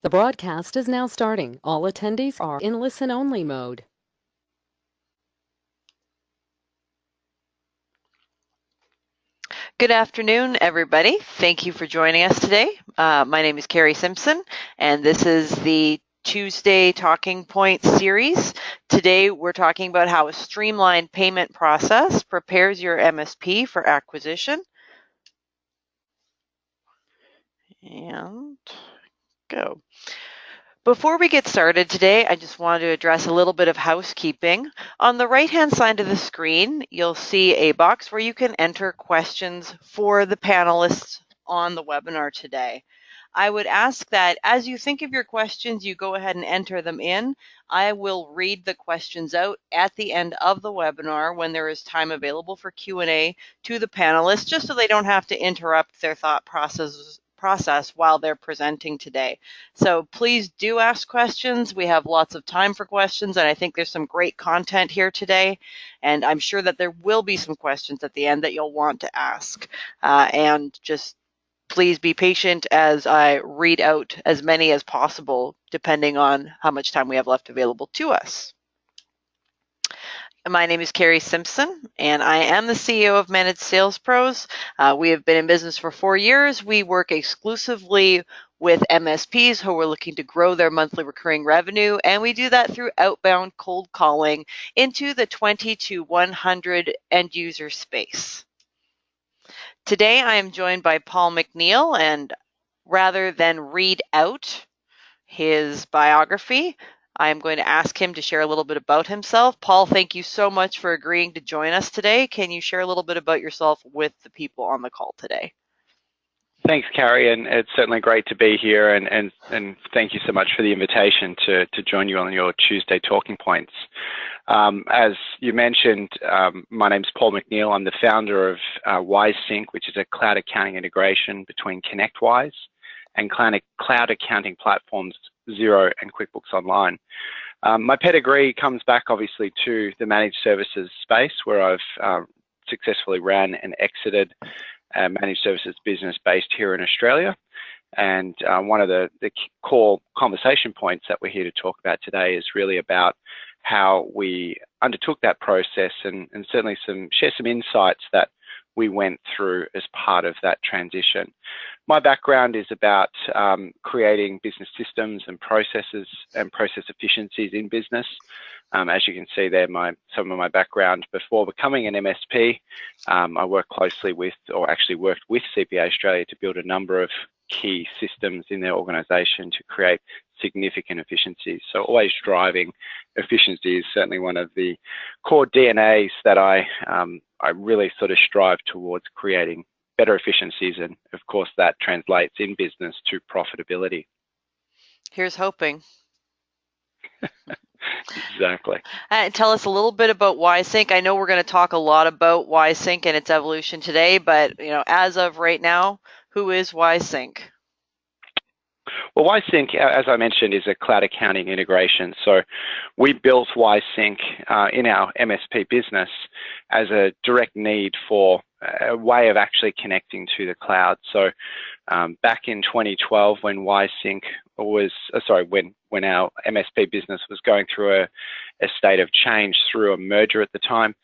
The broadcast is now starting. All attendees are in listen-only mode. Good afternoon, everybody. Thank you for joining us today. My name is Carrie Simpson, and this is the Tuesday Talking Points series. Today, we're talking about how a streamlined payment process prepares your MSP for acquisition. And go. Before we get started today, I just wanted to address a little bit of housekeeping. On the right-hand side of the screen, you'll see a box where you can enter questions for the panelists on the webinar today. I would ask that as you think of your questions, you go ahead and enter them in. I will read the questions out at the end of the webinar when there is time available for Q&A to the panelists, just so they don't have to interrupt their thought process while they're presenting today. So please do ask questions. We have lots of time for questions, and I think there's some great content here today. And I'm sure that there will be some questions at the end that you'll want to ask. And just please be patient as I read out as many as possible, depending on how much time we have left available to us. My name is Carrie Simpson, and I am the CEO of Managed Sales Pros. We have been in business for 4 years. We work exclusively with MSPs who are looking to grow their monthly recurring revenue, and we do that through outbound cold calling into the 20 to 100 end user space. Today, I am joined by Paul MacNeill, and rather than read out his biography, I am going to ask him to share a little bit about himself. Paul, thank you so much for agreeing to join us today. Can you share a little bit about yourself with the people on the call today? Thanks, Carrie, and it's certainly great to be here, and thank you so much for the invitation to join you on your Tuesday Talking Points. As you mentioned, my name's Paul MacNeill. I'm the founder of WiseSync, which is a cloud accounting integration between ConnectWise and cloud accounting platforms Xero and QuickBooks Online. My pedigree comes back obviously to the managed services space, where I've successfully ran and exited a managed services business based here in Australia. And one of the core conversation points that we're here to talk about today is really about how we undertook that process and certainly share some insights that we went through as part of that transition. My background is about creating business systems and processes and process efficiencies in business. As you can see there, some of my background before becoming an MSP, I worked closely with, or actually worked with CPA Australia to build a number of key systems in their organisation to create significant efficiencies. So always driving efficiency is certainly one of the core DNAs that I really sort of strive towards creating better efficiencies, and of course that translates in business to profitability. Here's hoping. Exactly. Tell us a little bit about WiseSync. I know we're going to talk a lot about WiseSync and its evolution today, but as of right now, who is WiseSync? Well, WiseSync, as I mentioned, is a cloud accounting integration. So we built WiseSync in our MSP business as a direct need for a way of actually connecting to the cloud. So back in 2012, when WiseSync was, when our MSP business was going through a state of change through a merger at the time,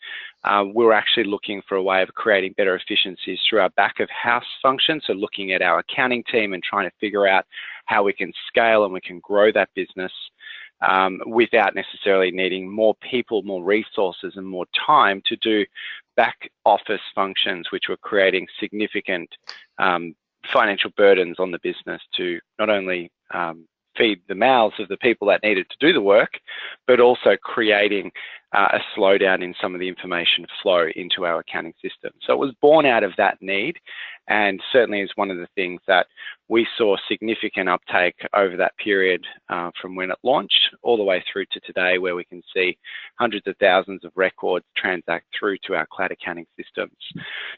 we were actually looking for a way of creating better efficiencies through our back of house function. So looking at our accounting team and trying to figure out how we can scale and we can grow that business without necessarily needing more people, more resources and more time to do back office functions, which were creating significant financial burdens on the business to not only feed the mouths of the people that needed to do the work, but also creating a slowdown in some of the information flow into our accounting system. So it was born out of that need, and certainly is one of the things that we saw significant uptake over that period from when it launched all the way through to today, where we can see hundreds of thousands of records transact through to our cloud accounting systems.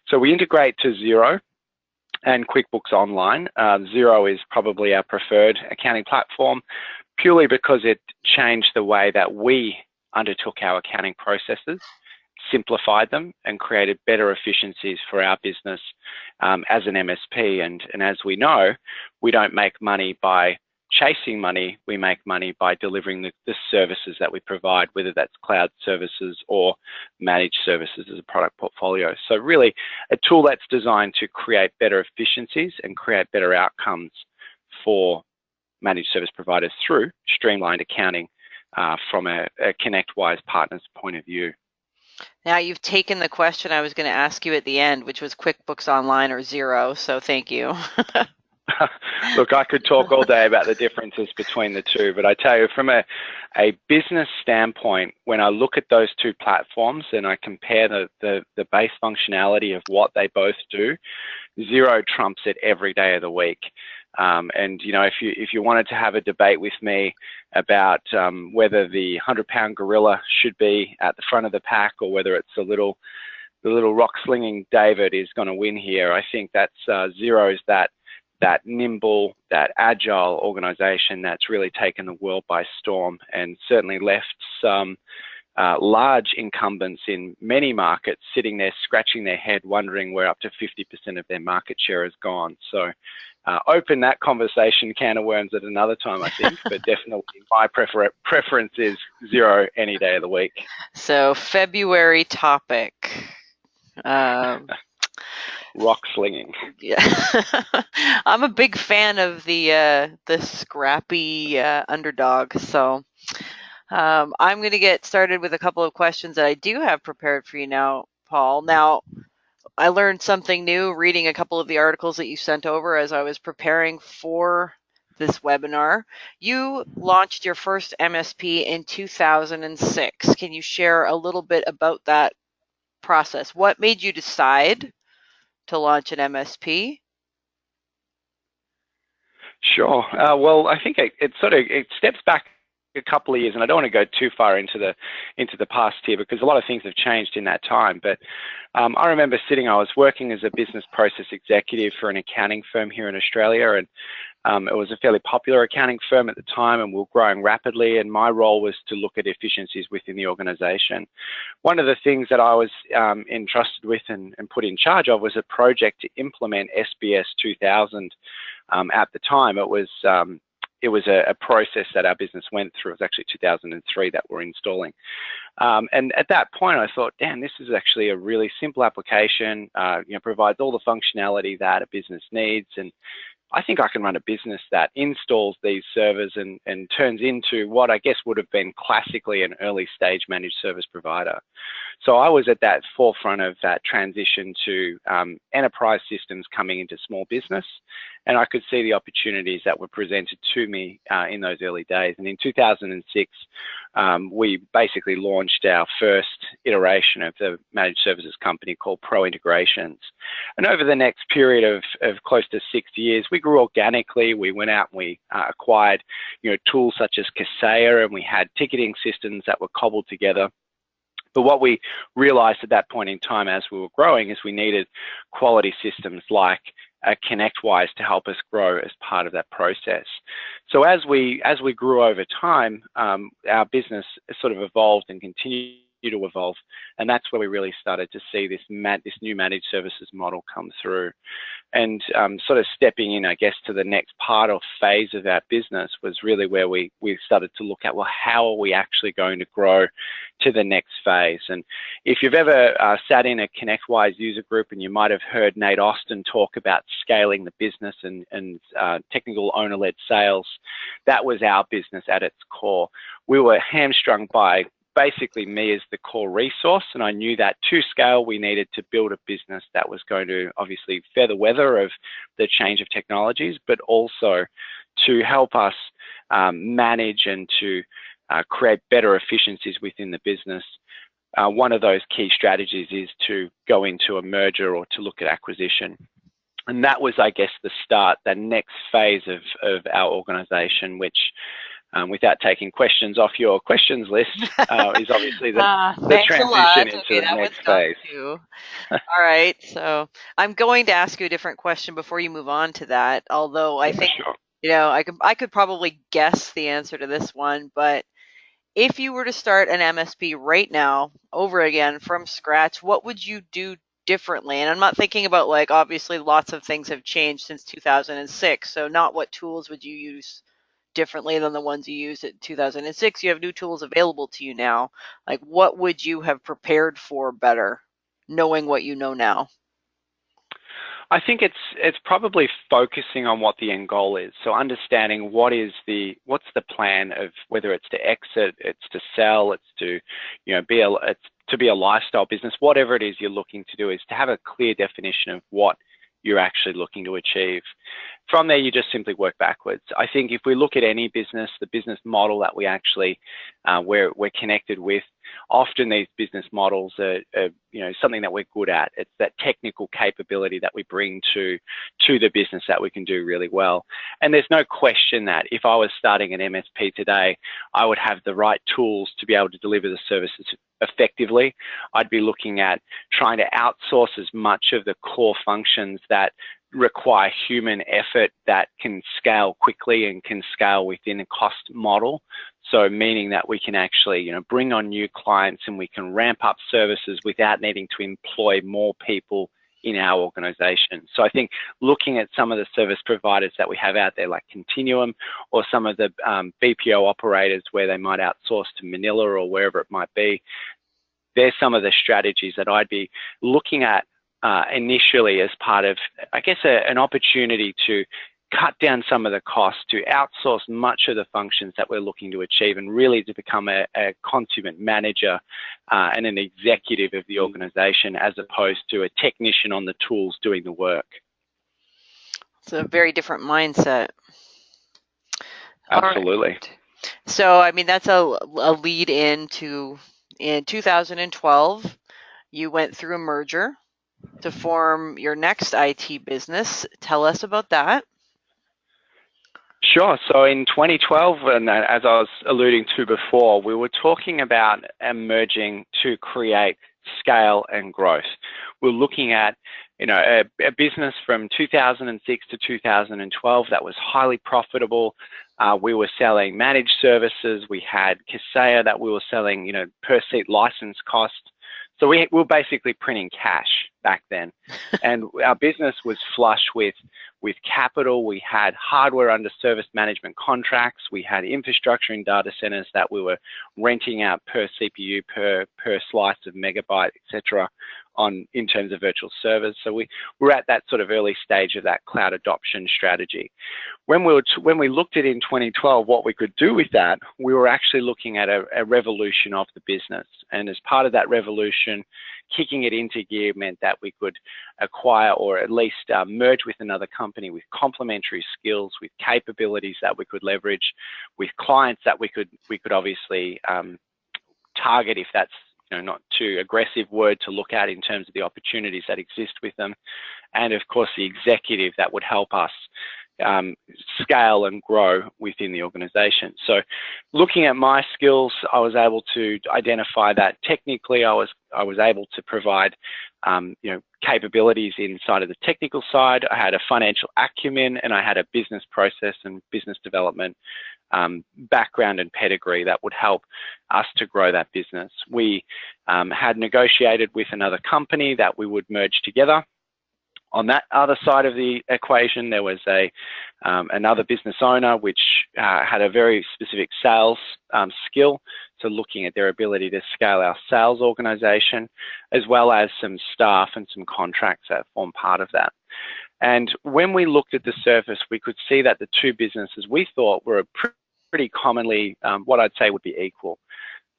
So we integrate to Xero and QuickBooks Online. Xero is probably our preferred accounting platform, purely because it changed the way that we undertook our accounting processes, simplified them, and created better efficiencies for our business as an MSP. And as we know, we don't make money by chasing money, we make money by delivering the services that we provide, whether that's cloud services or managed services as a product portfolio. So really a tool that's designed to create better efficiencies and create better outcomes for managed service providers through streamlined accounting from a ConnectWise partner's point of view. Now you've taken the question I was going to ask you at the end, which was QuickBooks Online or Xero, so thank you. Look, I could talk all day about the differences between the two, but I tell you, from a business standpoint, when I look at those two platforms and I compare the base functionality of what they both do, Xero trumps it every day of the week. And you know, if you wanted to have a debate with me about whether the 100-pound gorilla should be at the front of the pack or whether it's the little rock slinging David is going to win here, I think that's Xero's that nimble, that agile organization that's really taken the world by storm and certainly left some large incumbents in many markets sitting there scratching their head wondering where up to 50% of their market share has gone. So open that conversation can of worms at another time, I think, but definitely my preference is Xero any day of the week. So February topic. Rock slinging. Yeah, I'm a big fan of the scrappy underdog. So I'm going to get started with a couple of questions that I do have prepared for you now, Paul. Now, I learned something new reading a couple of the articles that you sent over as I was preparing for this webinar. You launched your first MSP in 2006. Can you share a little bit about that process? What made you decide to launch an MSP? Sure. Well, I think it steps back a couple of years, and I don't want to go too far into the past here because a lot of things have changed in that time. But I remember I was working as a business process executive for an accounting firm here in Australia, and it was a fairly popular accounting firm at the time, and we were growing rapidly, and my role was to look at efficiencies within the organization. One of the things that I was entrusted with and put in charge of was a project to implement SBS 2000. At the time, it was a process that our business went through. It was actually 2003 that we're installing. And at that point, I thought, damn, this is actually a really simple application, provides all the functionality that a business needs. And I think I can run a business that installs these servers and turns into what I guess would have been classically an early stage managed service provider. So I was at that forefront of that transition to enterprise systems coming into small business, and I could see the opportunities that were presented to me in those early days. And in 2006, we basically launched our first iteration of the managed services company called Pro Integrations. And over the next period of close to 6 years, we grew organically. We went out and we acquired tools such as Kaseya, and we had ticketing systems that were cobbled together. But what we realized at that point in time as we were growing is we needed quality systems like ConnectWise to help us grow as part of that process. So as we grew over time, our business sort of evolved and continued to evolve, and that's where we really started to see this new managed services model come through. And sort of stepping in, I guess, to the next part or phase of our business was really where we started to look at, well, how are we actually going to grow to the next phase? And if you've ever sat in a ConnectWise user group, and you might have heard Nate Austin talk about scaling the business and technical owner-led sales, that was our business at its core. We were hamstrung by basically me as the core resource, and I knew that to scale we needed to build a business that was going to obviously fare the weather of the change of technologies, but also to help us manage and to create better efficiencies within the business. One of those key strategies is to go into a merger or to look at acquisition. And that was, I guess, the next phase of our organization, which without taking questions off your questions list, is obviously the transition into the next phase. All right, so I'm going to ask you a different question before you move on to that, although I think, I could probably guess the answer to this one, but if you were to start an MSP right now, over again, from scratch, what would you do differently? And I'm not thinking about, obviously lots of things have changed since 2006, so not what tools would you use differently than the ones you used in 2006. You have new tools available to you now. Like, what would you have prepared for better, knowing what you know now? I think it's probably focusing on what the end goal is. So understanding what's the plan of whether it's to exit, it's to sell, it's to, it's to be a lifestyle business, whatever it is you're looking to do, is to have a clear definition of what you're actually looking to achieve. From there, you just simply work backwards. I think if we look at any business, the business model that we actually, we're connected with, often these business models are something that we're good at. It's that technical capability that we bring to the business that we can do really well. And there's no question that if I was starting an MSP today, I would have the right tools to be able to deliver the services effectively. I'd be looking at trying to outsource as much of the core functions that require human effort that can scale quickly and can scale within a cost model. So meaning that we can actually, bring on new clients and we can ramp up services without needing to employ more people in our organization. So I think looking at some of the service providers that we have out there, like Continuum, or some of the BPO operators where they might outsource to Manila or wherever it might be, there's some of the strategies that I'd be looking at initially as part of, I guess, an opportunity to cut down some of the costs, to outsource much of the functions that we're looking to achieve, and really to become a consummate manager and an executive of the organization, as opposed to a technician on the tools doing the work. It's a very different mindset. Absolutely. Right. So, I mean, that's a lead into, in 2012, you went through a merger to form your next IT business. Tell us about that. Sure. So in 2012, and as I was alluding to before, we were talking about merging to create scale and growth. We're looking at, a business from 2006 to 2012 that was highly profitable. We were selling managed services. We had Kaseya that we were selling, per seat license cost. So we were basically printing cash back then, and our business was flush with capital. We had hardware under service management contracts. We had infrastructure in data centers that we were renting out per CPU, per slice of megabyte, etc. in terms of virtual servers. So we're at that sort of early stage of that cloud adoption strategy. When we looked at in 2012 what we could do with that, we were actually looking at a revolution of the business. And as part of that revolution, kicking it into gear meant that we could acquire, or at least merge with another company with complementary skills, with capabilities that we could leverage, with clients that we could obviously target, if that's not too aggressive word to look at in terms of the opportunities that exist with them, and of course the executive that would help us scale and grow within the organization. So looking at my skills, I was able to identify that technically I was able to provide capabilities inside of the technical side. I had a financial acumen, and I had a business process and business development background and pedigree that would help us to grow that business. We had negotiated with another company that we would merge together. On that other side of the equation, there was another business owner which had a very specific sales skill, so looking at their ability to scale our sales organization, as well as some staff and some contracts that form part of that. And when we looked at the surface, we could see that the two businesses we thought were pretty commonly what I'd say would be equal.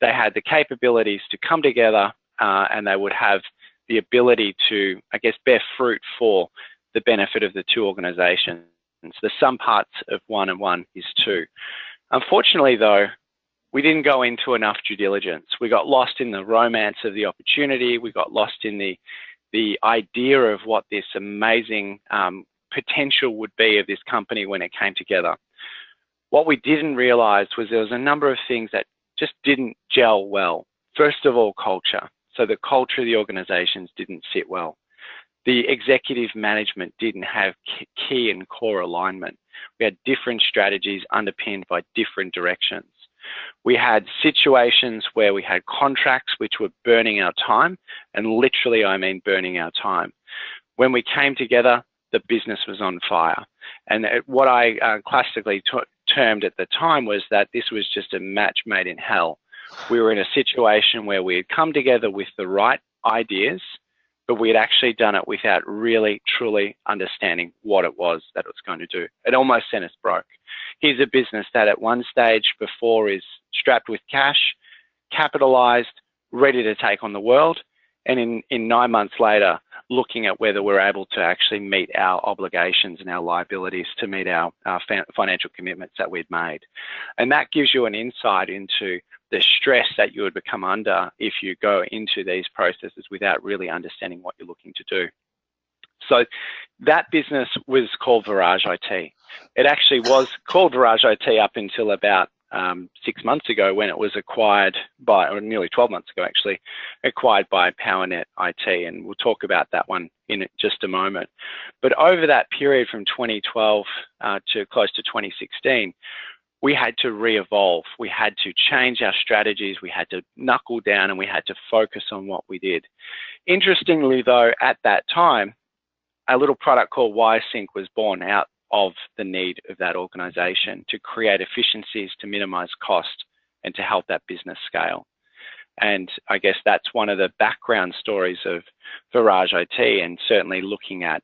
They had the capabilities to come together and they would have the ability to, I guess, bear fruit for the benefit of the two organizations. The sum parts of one and one is two. Unfortunately, though, we didn't go into enough due diligence. We got lost in the romance of the opportunity. We got lost in the idea of what this amazing potential would be of this company when it came together. What we didn't realize was there was a number of things that just didn't gel well. First of all, culture. So the culture of the organizations didn't sit well. The executive management didn't have key and core alignment. We had different strategies underpinned by different directions. We had situations where we had contracts which were burning our time, and literally I mean burning our time. When we came together, the business was on fire. And what I classically termed at the time was that this was just a match made in hell. We were in a situation where we had come together with the right ideas, but we had actually done it without really, truly understanding what it was that it was going to do. It almost sent us broke. Here's a business that at one stage before is strapped with cash, capitalized, ready to take on the world, and in 9 months later, looking at whether we're able to actually meet our obligations and our liabilities to meet our financial commitments that we'd made. And that gives you an insight into the stress that you would become under if you go into these processes without really understanding what you're looking to do. So that business was called Virage IT. It actually was called Virage IT up until about 6 months ago when it was acquired by, or nearly 12 months ago actually, acquired by PowerNet IT, and we'll talk about that one in just a moment. But over that period from 2012 to close to 2016, we had to re-evolve. We had to change our strategies. We had to knuckle down and we had to focus on what we did. Interestingly though, at that time, a little product called YSync was born out of the need of that organization to create efficiencies, to minimize cost, and to help that business scale. And I guess that's one of the background stories of Virage IT, and certainly looking at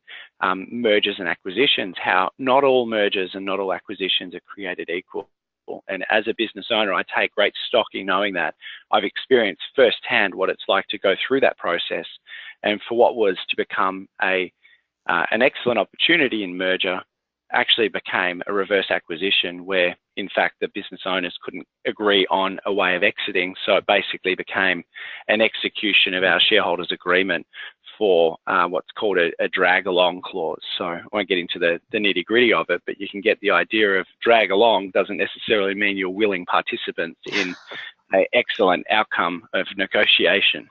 mergers and acquisitions, how not all mergers and not all acquisitions are created equal. And as a business owner, I take great stock in knowing that I've experienced firsthand what it's like to go through that process, and for what was to become an excellent opportunity in merger actually became a reverse acquisition where, in fact, the business owners couldn't agree on a way of exiting. So it basically became an execution of our shareholders' agreement for what's called a drag-along clause. So I won't get into the nitty-gritty of it, but you can get the idea of drag-along doesn't necessarily mean you're willing participants in an excellent outcome of negotiation.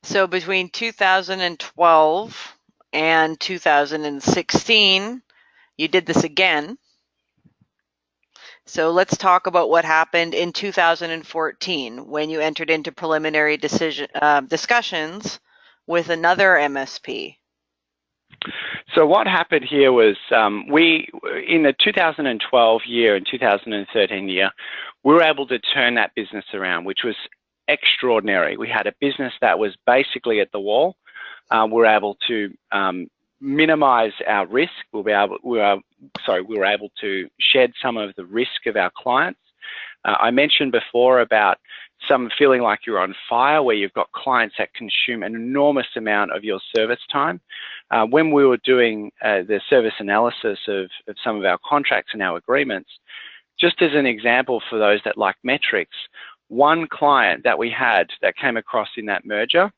So between 2012 and 2016, you did this again. So let's talk about what happened in 2014 when you entered into preliminary discussions with another MSP. So what happened here was in the 2012 year and 2013 year, we were able to turn that business around, which was extraordinary. We had a business that was basically at the wall. We were able to minimize our risk. We were able to shed some of the risk of our clients. I mentioned before about some feeling like you're on fire, where you've got clients that consume an enormous amount of your service time. When we were doing the service analysis of some of our contracts and our agreements, just as an example for those that like metrics, one client that we had that came across in that merger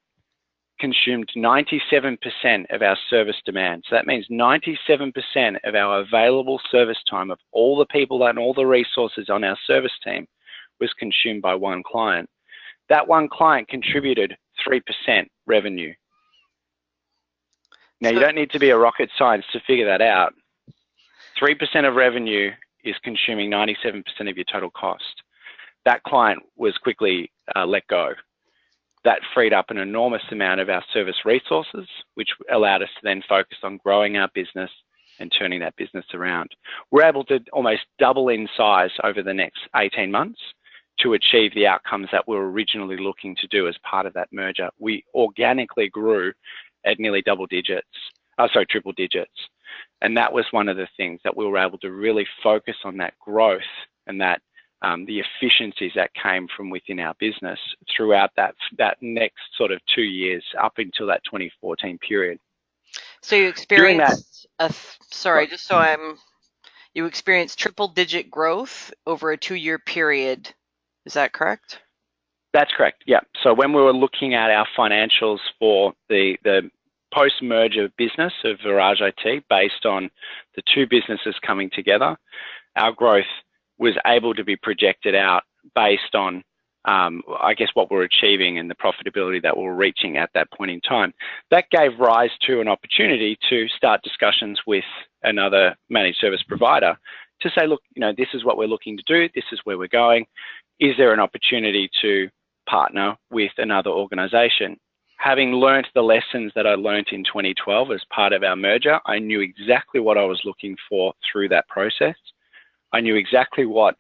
consumed 97% of our service demand. So that means 97% of our available service time of all the people and all the resources on our service team was consumed by one client. That one client contributed 3% revenue. Now, you don't need to be a rocket scientist to figure that out. 3% of revenue is consuming 97% of your total cost. That client was quickly let go. That freed up an enormous amount of our service resources, which allowed us to then focus on growing our business and turning that business around. We're able to almost double in size over the next 18 months to achieve the outcomes that we were originally looking to do as part of that merger. We organically grew at nearly triple digits. And that was one of the things that we were able to really focus on, that growth and that the efficiencies that came from within our business throughout that next sort of 2 years up until that 2014 period. So you experienced you experienced triple-digit growth over a 2-year period. Is that correct? That's correct. Yeah. So when we were looking at our financials for the post-merger business of Virage IT, based on the two businesses coming together, our growth was able to be projected out based on, I guess, what we're achieving and the profitability that we're reaching at that point in time. That gave rise to an opportunity to start discussions with another managed service provider to say, look, this is what we're looking to do. This is where we're going. Is there an opportunity to partner with another organization? Having learned the lessons that I learned in 2012 as part of our merger, I knew exactly what I was looking for through that process. I knew exactly what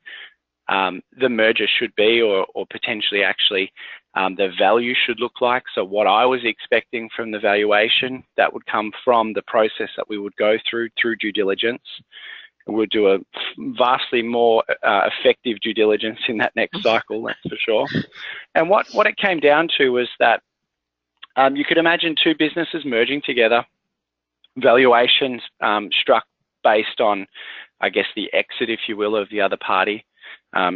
the merger should be, or potentially actually the value should look like. So what I was expecting from the valuation that would come from the process that we would go through due diligence. We'll do a vastly more effective due diligence in that next cycle, that's for sure. And what it came down to was that you could imagine two businesses merging together, valuations struck based on, I guess, the exit, if you will, of the other party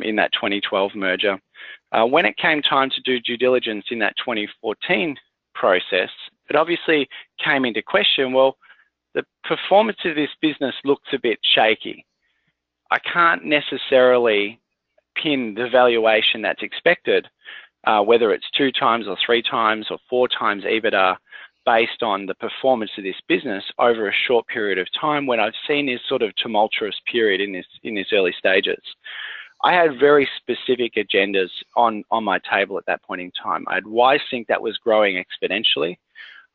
in that 2012 merger. When it came time to do due diligence in that 2014 process, it obviously came into question, well, the performance of this business looks a bit shaky. I can't necessarily pin the valuation that's expected, whether it's 2 times or 3 times or 4 times EBITDA, based on the performance of this business over a short period of time when I've seen this sort of tumultuous period in this early stages. I had very specific agendas on my table at that point in time. I had WiseSync that was growing exponentially.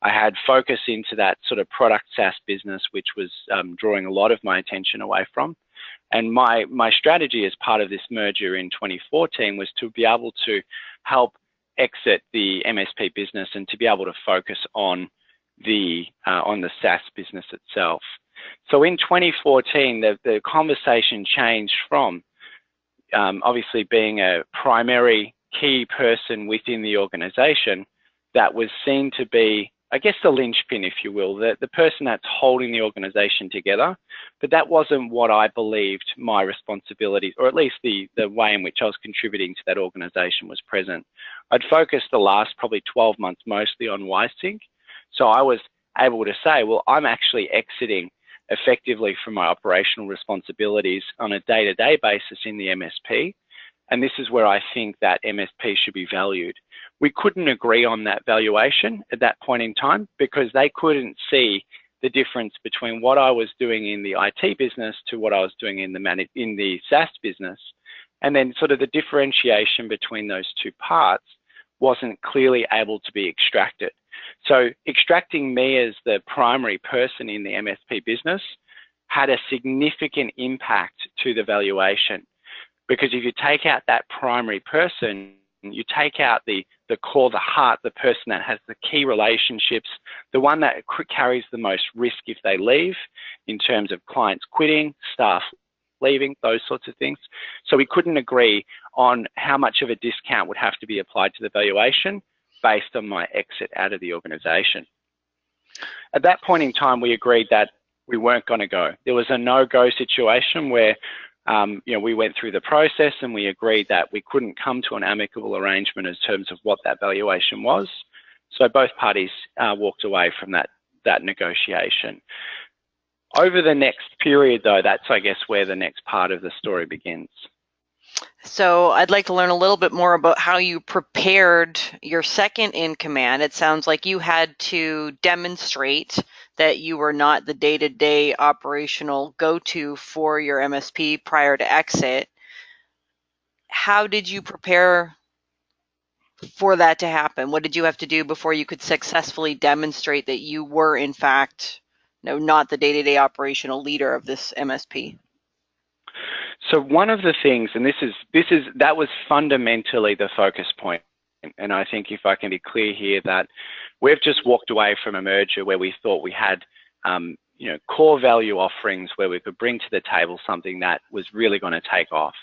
I had focus into that sort of product SaaS business, which was drawing a lot of my attention away from. And my strategy as part of this merger in 2014 was to be able to help exit the MSP business and to be able to focus on the SaaS business itself. So in 2014, the conversation changed from obviously being a primary key person within the organization that was seen to be, I guess, the linchpin, if you will, the person that's holding the organization together. But that wasn't what I believed my responsibilities, or at least the way in which I was contributing to that organization was present. I'd focused the last probably 12 months mostly on WiseSync. So I was able to say, well, I'm actually exiting effectively from my operational responsibilities on a day-to-day basis in the MSP. And this is where I think that MSP should be valued. We couldn't agree on that valuation at that point in time because they couldn't see the difference between what I was doing in the IT business to what I was doing in the SaaS business. And then sort of the differentiation between those two parts wasn't clearly able to be extracted. So extracting me as the primary person in the MSP business had a significant impact to the valuation. Because if you take out that primary person, you take out the core, the heart, the person that has the key relationships, the one that carries the most risk if they leave in terms of clients quitting, staff leaving, those sorts of things. So we couldn't agree on how much of a discount would have to be applied to the valuation based on my exit out of the organization. At that point in time, we agreed that we weren't going to go. There was a no-go situation where we went through the process and we agreed that we couldn't come to an amicable arrangement in terms of what that valuation was. So both parties walked away from that negotiation. Over the next period, though, that's, I guess, where the next part of the story begins. So I'd like to learn a little bit more about how you prepared your second in command. It sounds like you had to demonstrate that you were not the day-to-day operational go-to for your MSP prior to exit. How did you prepare for that to happen? What did you have to do before you could successfully demonstrate that you were, in fact, not the day-to-day operational leader of this MSP? So one of the things, and that was fundamentally the focus point. And I think if I can be clear here that we've just walked away from a merger where we thought we had, core value offerings where we could bring to the table something that was really going to take off.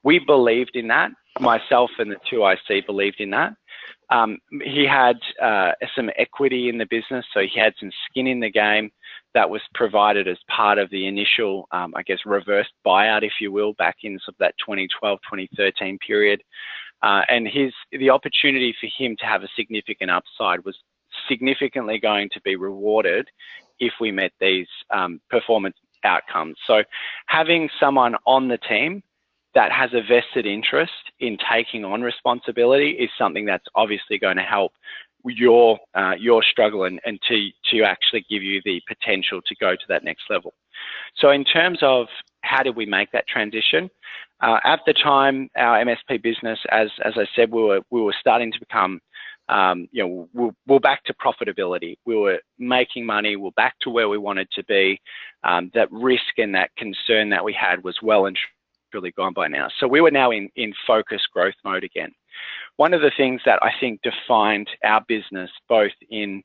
We believed in that. Myself and the two IC believed in that. He had some equity in the business, so he had some skin in the game that was provided as part of the initial, reverse buyout, if you will, back in sort of that 2012, 2013 period. And the opportunity for him to have a significant upside was significantly going to be rewarded if we met these performance outcomes. So having someone on the team that has a vested interest in taking on responsibility is something that's obviously going to help your struggle and to actually give you the potential to go to that next level. So in terms of how did we make that transition? At the time, our MSP business, as I said, we were starting to become, we're back to profitability. We were making money. We're back to where we wanted to be. That risk and that concern that we had was well and really gone by now. So we were now in focused growth mode again. One of the things that I think defined our business, both in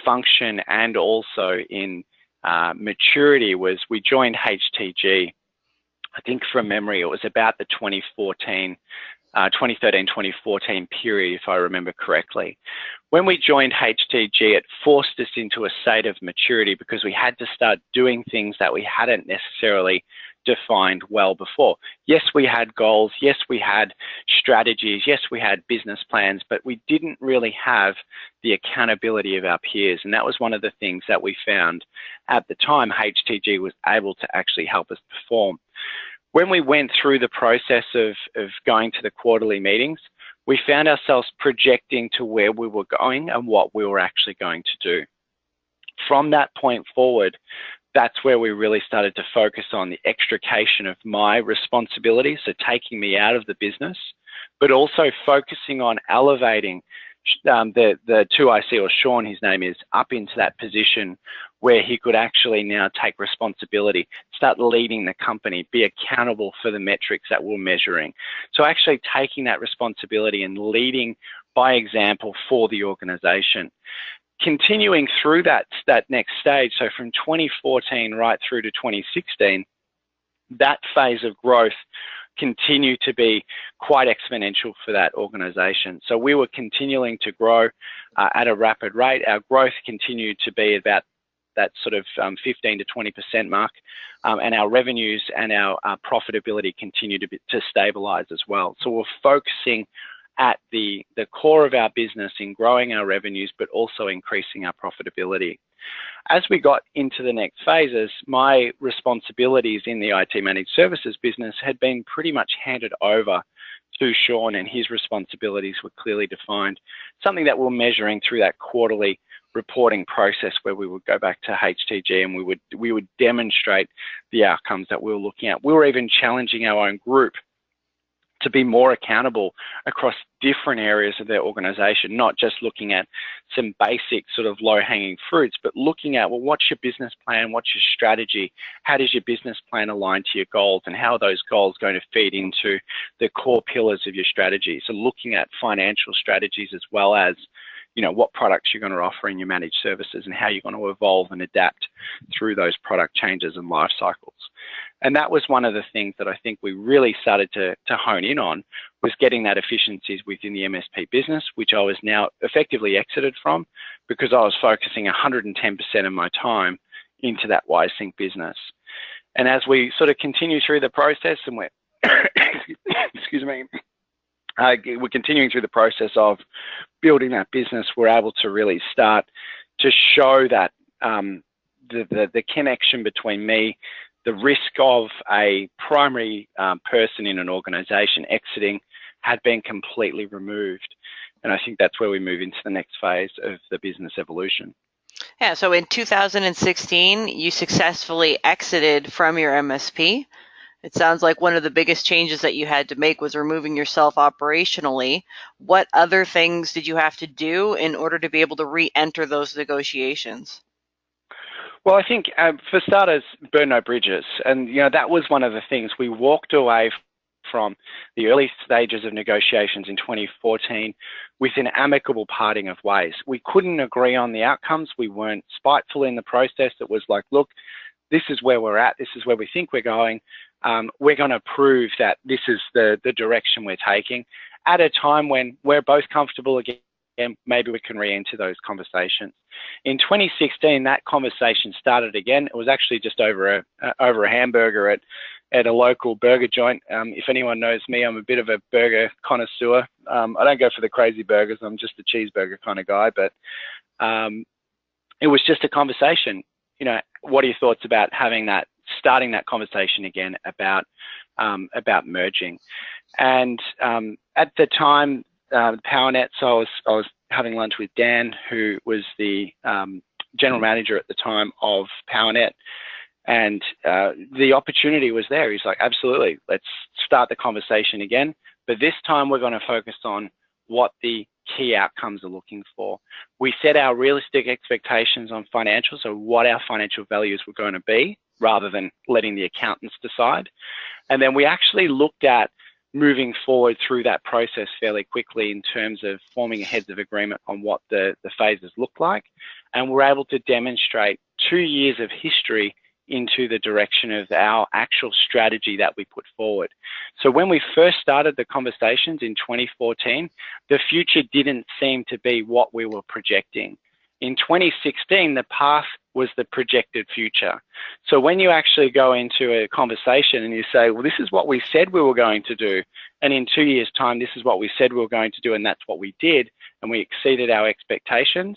function and also in maturity, was we joined HTG, I think from memory, it was about the 2013, 2014 period, if I remember correctly. When we joined HTG, it forced us into a state of maturity because we had to start doing things that we hadn't necessarily defined well before. Yes, we had goals. Yes, we had strategies. Yes, we had business plans, but we didn't really have the accountability of our peers. And that was one of the things that we found at the time HTG was able to actually help us perform. When we went through the process of going to the quarterly meetings, we found ourselves projecting to where we were going and what we were actually going to do. From that point forward, that's where we really started to focus on the extrication of my responsibilities, so taking me out of the business, but also focusing on elevating the 2IC, or Sean, his name is, up into that position where he could actually now take responsibility, start leading the company, be accountable for the metrics that we're measuring. So actually taking that responsibility and leading by example for the organization. Continuing through that next stage, so from 2014 right through to 2016, that phase of growth continued to be quite exponential for that organization. So we were continuing to grow at a rapid rate. Our growth continued to be about that sort of 15 to 20% mark, and our revenues and our profitability continued to stabilize as well. So we're focusing at the core of our business in growing our revenues, but also increasing our profitability. As we got into the next phases, my responsibilities in the IT managed services business had been pretty much handed over to Sean, and his responsibilities were clearly defined, something that we're measuring through that quarterly reporting process where we would go back to HTG and we would demonstrate the outcomes that we were looking at. We were even challenging our own group to be more accountable across different areas of their organization, not just looking at some basic sort of low-hanging fruits, but looking at, well, what's your business plan? What's your strategy? How does your business plan align to your goals? And how are those goals going to feed into the core pillars of your strategy? So looking at financial strategies as well as, you know, what products you're going to offer in your managed services and how you're going to evolve and adapt through those product changes and life cycles. And that was one of the things that I think we really started to hone in on, was getting that efficiencies within the MSP business, which I was now effectively exited from because I was focusing 110% of my time into that WiseSync business. And as we sort of continue through the process and we're, excuse me, we're continuing through the process of building that business, we're able to really start to show that the connection between me, the risk of a primary person in an organization exiting had been completely removed. And I think that's where we move into the next phase of the business evolution. Yeah, so in 2016, you successfully exited from your MSP. It sounds like one of the biggest changes that you had to make was removing yourself operationally. What other things did you have to do in order to be able to re-enter those negotiations? Well, I think for starters, burn no bridges. And, you know, that was one of the things. We walked away from the early stages of negotiations in 2014 with an amicable parting of ways. We couldn't agree on the outcomes. We weren't spiteful in the process. It was like, look, this is where we're at. This is where we think we're going. We're going to prove that this is the direction we're taking at a time when we're both comfortable again. And maybe we can re-enter those conversations. In 2016, that conversation started again. It was actually just over a hamburger at a local burger joint. If anyone knows me, I'm a bit of a burger connoisseur. I don't go for the crazy burgers. I'm just a cheeseburger kind of guy. But it was just a conversation. You know, what are your thoughts about starting that conversation again about merging? And at the time, PowerNet, so I was having lunch with Dan, who was the general manager at the time of PowerNet, and the opportunity was there. He's like, absolutely, let's start the conversation again, but this time we're going to focus on what the key outcomes are looking for. We set our realistic expectations on financials, so what our financial values were going to be, rather than letting the accountants decide. And then we actually looked at moving forward through that process fairly quickly in terms of forming a heads of agreement on what the phases look like. And we're able to demonstrate 2 years of history into the direction of our actual strategy that we put forward. So when we first started the conversations in 2014, the future didn't seem to be what we were projecting. In 2016, the path was the projected future. So when you actually go into a conversation and you say, well, this is what we said we were going to do, and in 2 years' time, this is what we said we were going to do, and that's what we did, and we exceeded our expectations,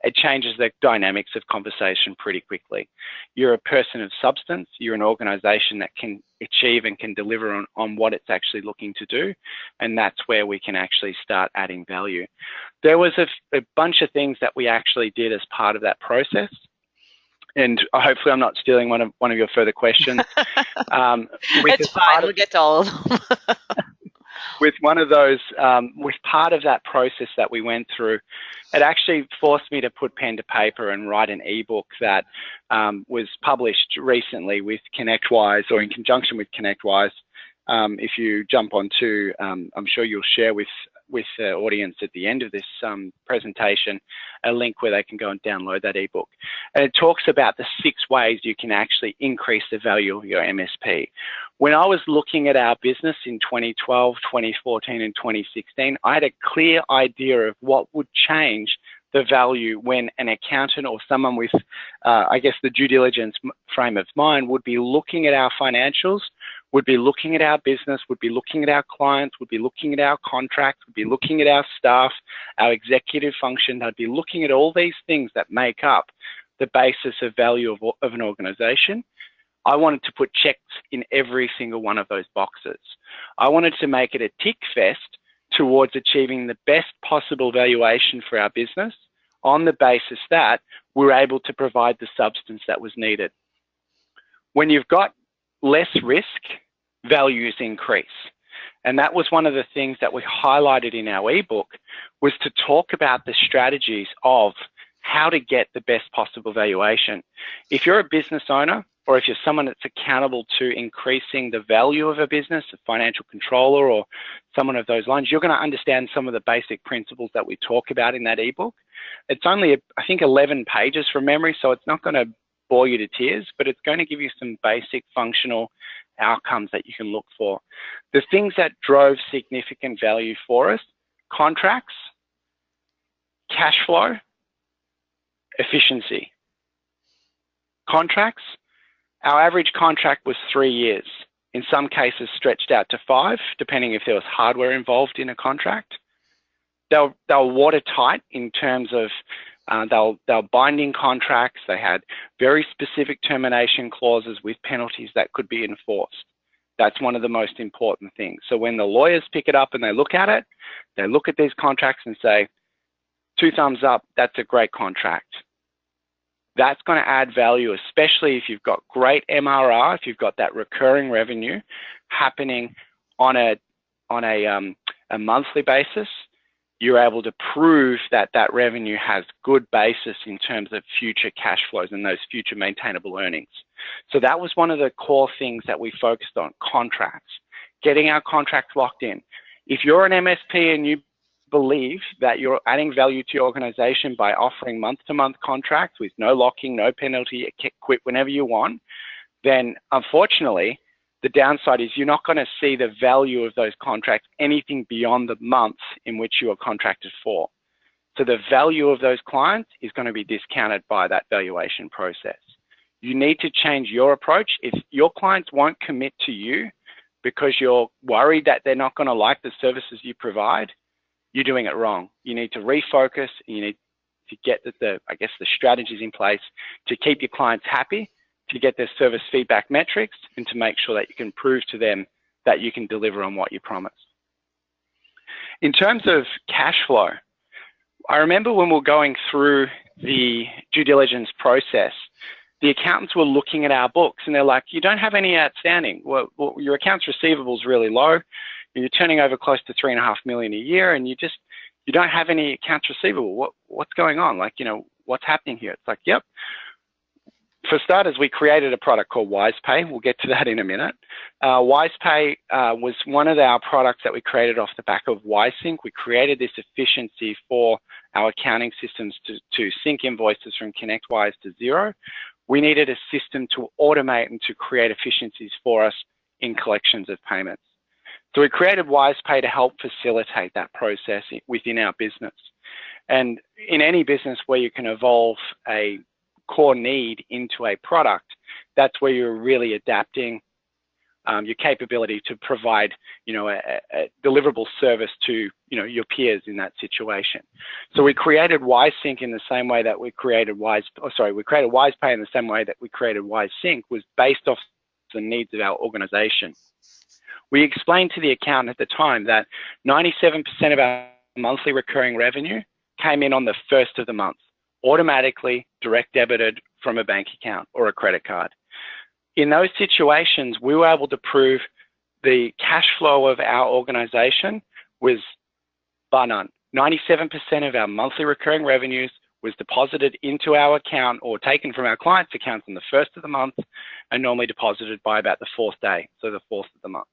it changes the dynamics of conversation pretty quickly. You're a person of substance. You're an organization that can achieve and can deliver on what it's actually looking to do. And that's where we can actually start adding value. There was a bunch of things that we actually did as part of that process. And hopefully I'm not stealing one of your further questions. It's fine. We'll get to all of them. With one of those, with part of that process that we went through, it actually forced me to put pen to paper and write an ebook that was published recently with ConnectWise, or in conjunction with ConnectWise. If you jump onto, I'm sure you'll share with the audience at the end of this presentation a link where they can go and download that ebook. And it talks about the 6 ways you can actually increase the value of your MSP. When I was looking at our business in 2012, 2014, and 2016, I had a clear idea of what would change the value when an accountant or someone with, I guess, the due diligence frame of mind would be looking at our financials, would be looking at our business, would be looking at our clients, would be looking at our contracts, would be looking at our staff, our executive function. They'd be looking at all these things that make up the basis of value of an organization. I wanted to put checks in every single one of those boxes. I wanted to make it a tick fest towards achieving the best possible valuation for our business on the basis that we're able to provide the substance that was needed. When you've got less risk, values increase. And that was one of the things that we highlighted in our ebook, was to talk about the strategies of how to get the best possible valuation. If you're a business owner, or if you're someone that's accountable to increasing the value of a business, a financial controller or someone of those lines, you're going to understand some of the basic principles that we talk about in that ebook. It's only, I think, 11 pages from memory, so it's not going to bore you to tears, but it's going to give you some basic functional outcomes that you can look for. The things that drove significant value for us: contracts, cash flow, efficiency. Contracts, our average contract was 3 years. In some cases stretched out to 5, depending if there was hardware involved in a contract. They were watertight in terms of they were binding contracts. They had very specific termination clauses with penalties that could be enforced. That's one of the most important things. So when the lawyers pick it up and they look at it, they look at these contracts and say, 2 thumbs up, that's a great contract. That's going to add value, especially if you've got great MRR, if you've got that recurring revenue happening on a monthly basis. You're able to prove that that revenue has good basis in terms of future cash flows and those future maintainable earnings. So that was one of the core things that we focused on: contracts, getting our contracts locked in. If you're an MSP and you believe that you're adding value to your organization by offering month-to-month contracts with no locking, no penalty, quit whenever you want, then unfortunately, the downside is you're not going to see the value of those contracts anything beyond the months in which you are contracted for. So the value of those clients is going to be discounted by that valuation process. You need to change your approach. If your clients won't commit to you because you're worried that they're not going to like the services you provide, you're doing it wrong. You need to refocus. You need to get the strategies in place to keep your clients happy, to get their service feedback metrics, and to make sure that you can prove to them that you can deliver on what you promise. In terms of cash flow, I remember when we were going through the due diligence process, the accountants were looking at our books and they're like, you don't have any outstanding. Well, your accounts receivable is really low. You're turning over close to $3.5 million a year, and you don't have any accounts receivable. What's going on? Like, what's happening here? It's like, yep, for starters, we created a product called WisePay. We'll get to that in a minute. WisePay was one of our products that we created off the back of WiseSync. We created this efficiency for our accounting systems to sync invoices from ConnectWise to Xero. We needed a system to automate and to create efficiencies for us in collections of payments. So we created WisePay to help facilitate that process within our business. And in any business where you can evolve a core need into a product, that's where you're really adapting your capability to provide, a deliverable service to, your peers in that situation. So we created WiseSync in the same way that we created we created WisePay in the same way that we created WiseSync, was based off the needs of our organization. We explained to the accountant at the time that 97% of our monthly recurring revenue came in on the first of the month, automatically direct debited from a bank account or a credit card. In those situations, we were able to prove the cash flow of our organization was bar none. 97% of our monthly recurring revenues was deposited into our account or taken from our clients' accounts on the first of the month and normally deposited by about the fourth day, so the fourth of the month.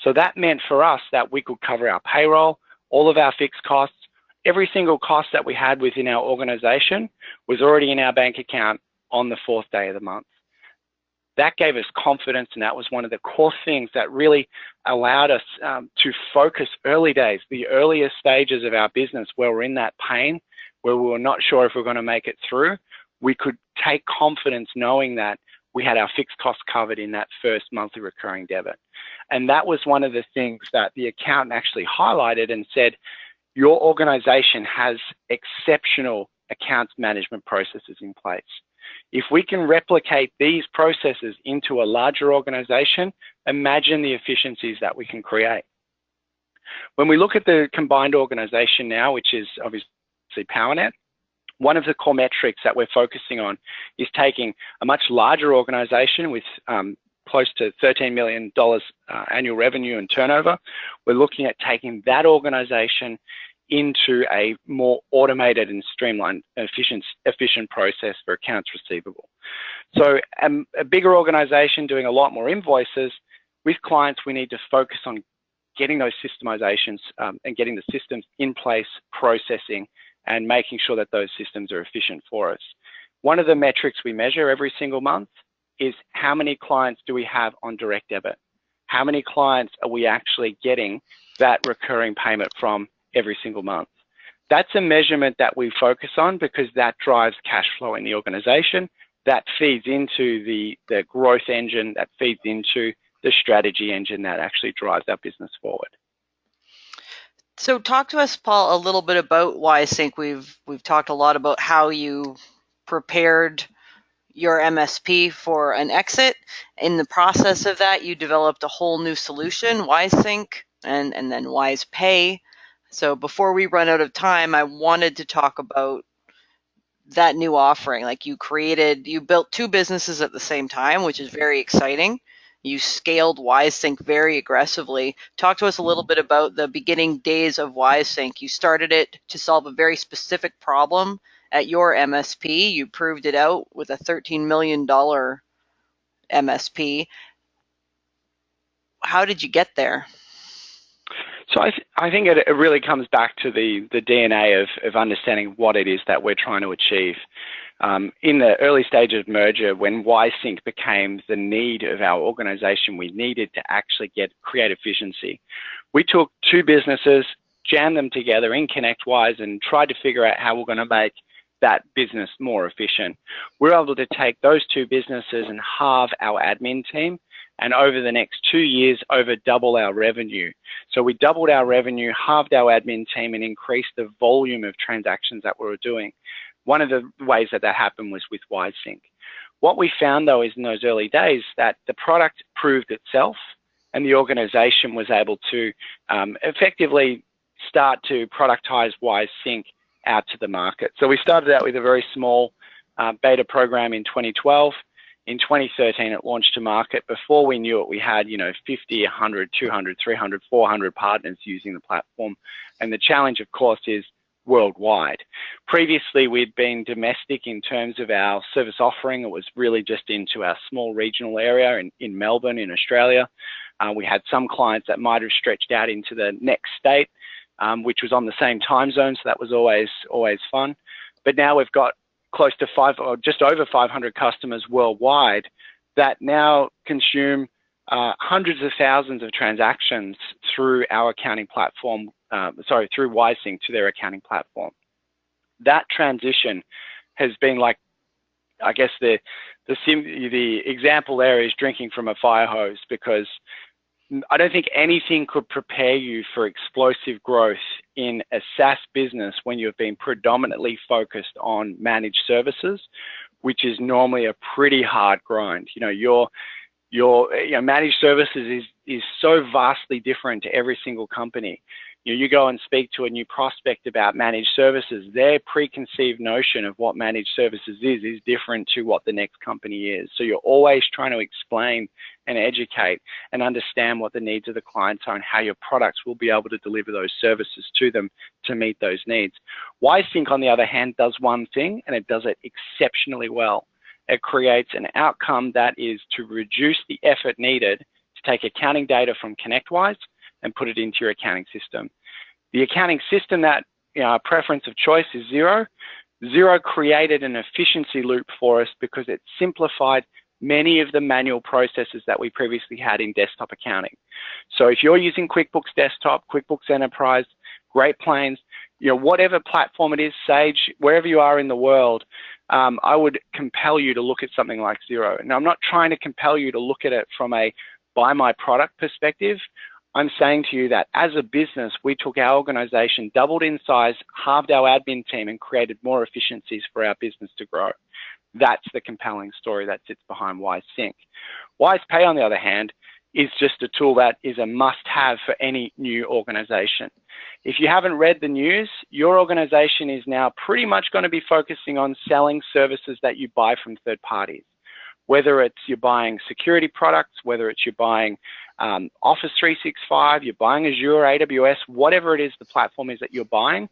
So that meant for us that we could cover our payroll, all of our fixed costs, every single cost that we had within our organization was already in our bank account on the fourth day of the month. That gave us confidence, and that was one of the core things that really allowed us to focus early days, the earliest stages of our business where we're in that pain, where we were not sure if we're going to make it through. We could take confidence knowing that we had our fixed costs covered in that first monthly recurring debit. And that was one of the things that the accountant actually highlighted and said, your organization has exceptional accounts management processes in place. If we can replicate these processes into a larger organization, imagine the efficiencies that we can create. When we look at the combined organization now, which is obviously PowerNet, one of the core metrics that we're focusing on is taking a much larger organization with close to $13 million annual revenue and turnover. We're looking at taking that organization into a more automated and streamlined, efficient process for accounts receivable. So a bigger organization doing a lot more invoices, with clients, we need to focus on getting those systemizations and getting the systems in place, processing, and making sure that those systems are efficient for us. One of the metrics we measure every single month is how many clients do we have on direct debit? How many clients are we actually getting that recurring payment from every single month? That's a measurement that we focus on because that drives cash flow in the organization. That feeds into the growth engine, that feeds into the strategy engine that actually drives our business forward. So talk to us, Paul, a little bit about WiseSync. We've talked a lot about how you prepared your MSP for an exit. In the process of that, you developed a whole new solution, WiseSync, and then WisePay. So before we run out of time, I wanted to talk about that new offering. Like you built two businesses at the same time, which is very exciting. You scaled WiseSync very aggressively. Talk to us a little bit about the beginning days of WiseSync. You started it to solve a very specific problem at your MSP. You proved it out with a $13 million MSP. How did you get there? So I think it really comes back to the DNA of understanding what it is that we're trying to achieve. In the early stage of merger, when WiseSync became the need of our organization, we needed to actually create efficiency. We took two businesses, jammed them together in ConnectWise and tried to figure out how we're going to make that business more efficient. We're able to take those two businesses and halve our admin team, and over the next 2 years, over double our revenue. So we doubled our revenue, halved our admin team, and increased the volume of transactions that we were doing. One of the ways that happened was with WiseSync. What we found, though, is in those early days that the product proved itself, and the organization was able to effectively start to productize WiseSync out to the market. So we started out with a very small beta program in 2012. In 2013, it launched to market. Before we knew it, we had 50, 100, 200, 300, 400 partners using the platform. And the challenge, of course, is worldwide. Previously, we'd been domestic in terms of our service offering. It was really just into our small regional area in Melbourne, in Australia. We had some clients that might have stretched out into the next state, which was on the same time zone, so that was always fun. But now we've got close to just over 500 customers worldwide that now consume hundreds of thousands of transactions through our accounting platform, through WiseSync to their accounting platform. That transition has been like, I guess the example there is drinking from a fire hose, because I don't think anything could prepare you for explosive growth in a SaaS business when you've been predominantly focused on managed services, which is normally a pretty hard grind. Your managed services is so vastly different to every single company. You go and speak to a new prospect about managed services, their preconceived notion of what managed services is different to what the next company is. So you're always trying to explain and educate and understand what the needs of the clients are and how your products will be able to deliver those services to them to meet those needs. WiseSync, on the other hand, does one thing, and it does it exceptionally well. It creates an outcome that is to reduce the effort needed to take accounting data from ConnectWise and put it into your accounting system. The accounting system that our preference of choice is Xero. Xero created an efficiency loop for us because it simplified many of the manual processes that we previously had in desktop accounting. So if you're using QuickBooks Desktop, QuickBooks Enterprise, Great Plains, whatever platform it is, Sage, wherever you are in the world, I would compel you to look at something like Xero. Now, I'm not trying to compel you to look at it from a buy my product perspective. I'm saying to you that as a business, we took our organization, doubled in size, halved our admin team, and created more efficiencies for our business to grow. That's the compelling story that sits behind WiseSync. WisePay, on the other hand, is just a tool that is a must-have for any new organization. If you haven't read the news, your organization is now pretty much going to be focusing on selling services that you buy from third parties. Whether it's you're buying security products, whether it's you're buying Office 365, you're buying Azure, AWS, whatever it is the platform is that you're buying,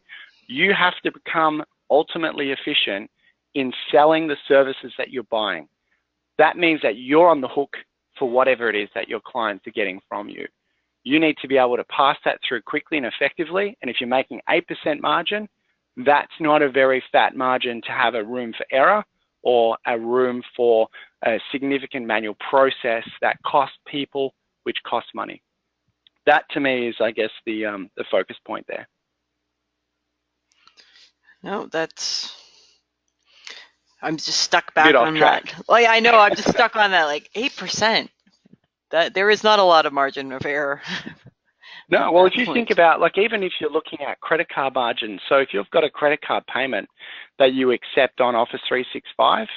you have to become ultimately efficient in selling the services that you're buying. That means that you're on the hook for whatever it is that your clients are getting from you. You need to be able to pass that through quickly and effectively. And if you're making 8% margin, that's not a very fat margin to have a room for error or a room for a significant manual process that costs people, which costs money. That to me is, I guess, the focus point there. No, I'm just stuck back on that. Well, yeah, I know, I'm just stuck on that, like 8%. That there is not a lot of margin of error. No, well, if you think about, like, even if you're looking at credit card margins, so if you've got a credit card payment that you accept on Office 365,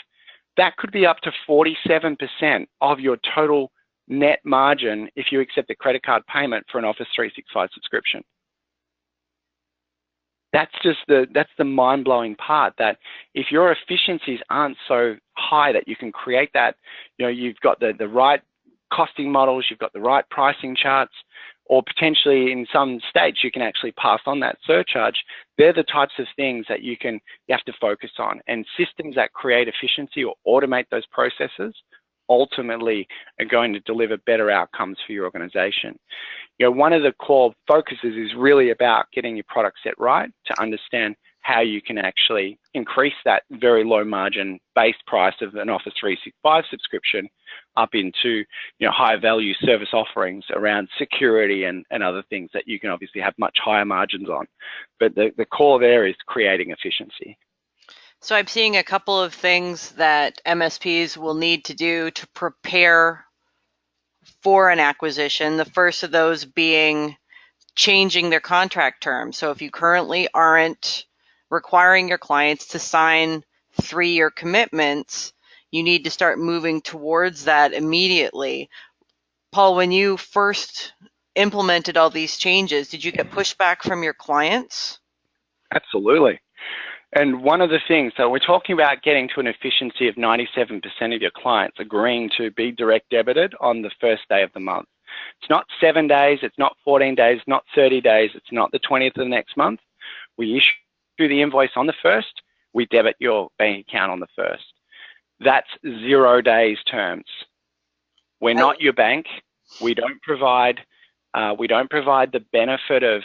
that could be up to 47% of your total net margin if you accept a credit card payment for an Office 365 subscription. That's the mind-blowing part, that if your efficiencies aren't so high that you can create that, you've got the right costing models, you've got the right pricing charts, or potentially in some states you can actually pass on that surcharge. They're the types of things that you have to focus on. And systems that create efficiency or automate those processes ultimately are going to deliver better outcomes for your organization. One of the core focuses is really about getting your product set right to understand how you can actually increase that very low margin base price of an Office 365 subscription up into high value service offerings around security and other things that you can obviously have much higher margins on. But the core there is creating efficiency. So I'm seeing a couple of things that MSPs will need to do to prepare for an acquisition. The first of those being changing their contract terms. So if you currently aren't requiring your clients to sign 3-year commitments, you need to start moving towards that immediately. Paul, when you first implemented all these changes, did you get pushback from your clients? Absolutely. And one of the things, so we're talking about getting to an efficiency of 97% of your clients agreeing to be direct debited on the first day of the month. It's not 7 days, it's not 14 days, not 30 days, it's not the 20th of the next month. We issue through the invoice on the 1st, we debit your bank account on the 1st. That's 0 days terms. We're not your bank. We don't provide the benefit of,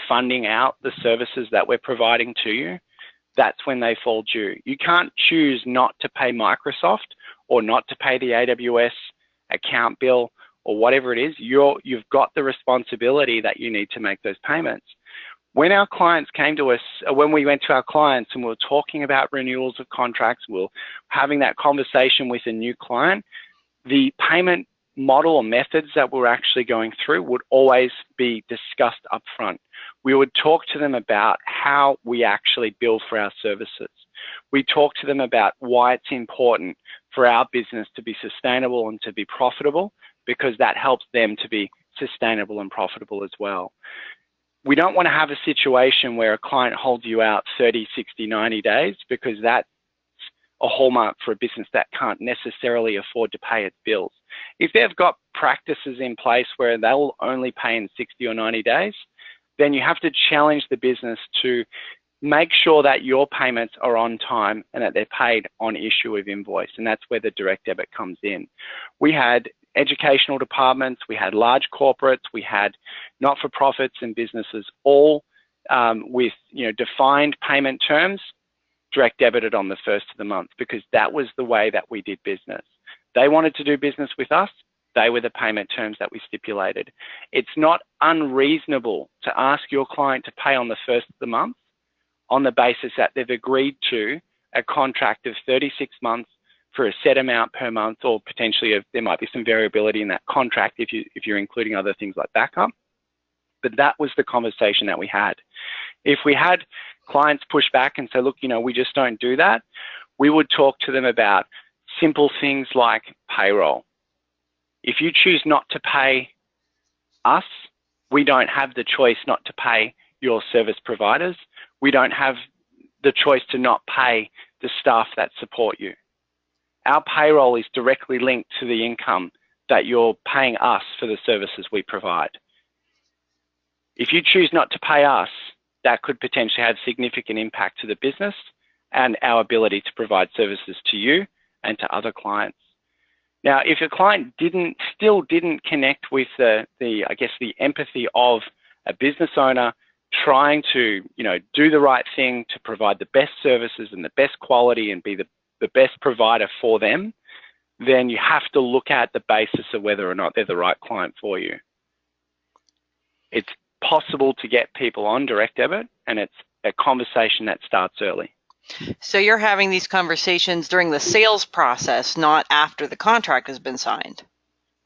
funding out the services that we're providing to you. That's when they fall due. You can't choose not to pay Microsoft or not to pay the AWS account bill or whatever it is. You've got the responsibility that you need to make those payments. When our clients came to us, when we went to our clients and we were talking about renewals of contracts, we were having that conversation with a new client, the payment model or methods that we're actually going through would always be discussed up front. We would talk to them about how we actually bill for our services. We talk to them about why it's important for our business to be sustainable and to be profitable, because that helps them to be sustainable and profitable as well. We don't want to have a situation where a client holds you out 30, 60, 90 days, because that's a hallmark for a business that can't necessarily afford to pay its bills. If they've got practices in place where they'll only pay in 60 or 90 days, then you have to challenge the business to make sure that your payments are on time and that they're paid on issue of invoice. And that's where the direct debit comes in. We had educational departments, we had large corporates, we had not-for-profits and businesses, all with defined payment terms, direct debited on the 1st of the month, because that was the way that we did business. They wanted to do business with us. They were the payment terms that we stipulated. It's not unreasonable to ask your client to pay on the 1st of the month on the basis that they've agreed to a contract of 36 months for a set amount per month, or potentially there might be some variability in that contract if you're including other things like backup. But that was the conversation that we had. If we had clients push back and say, look, we just don't do that, we would talk to them about simple things like payroll. If you choose not to pay us, we don't have the choice not to pay your service providers. We don't have the choice to not pay the staff that support you. Our payroll is directly linked to the income that you're paying us for the services we provide. If you choose not to pay us, that could potentially have significant impact to the business and our ability to provide services to you and to other clients. Now, if a client still didn't connect with the empathy of a business owner trying to, do the right thing to provide the best services and the best quality and be the best provider for them, then you have to look at the basis of whether or not they're the right client for you. It's possible to get people on direct debit, and it's a conversation that starts early. So you're having these conversations during the sales process, not after the contract has been signed.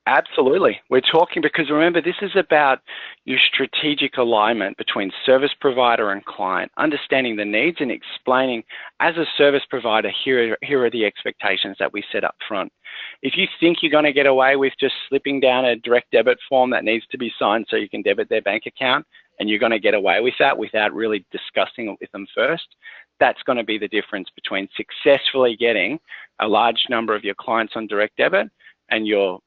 Absolutely. We're talking, because remember, this is about your strategic alignment between service provider and client, understanding the needs and explaining, as a service provider, here are the expectations that we set up front. If you think you're going to get away with just slipping down a direct debit form that needs to be signed so you can debit their bank account, and you're going to get away with that without really discussing it with them first, that's going to be the difference between successfully getting a large number of your clients on direct debit and you're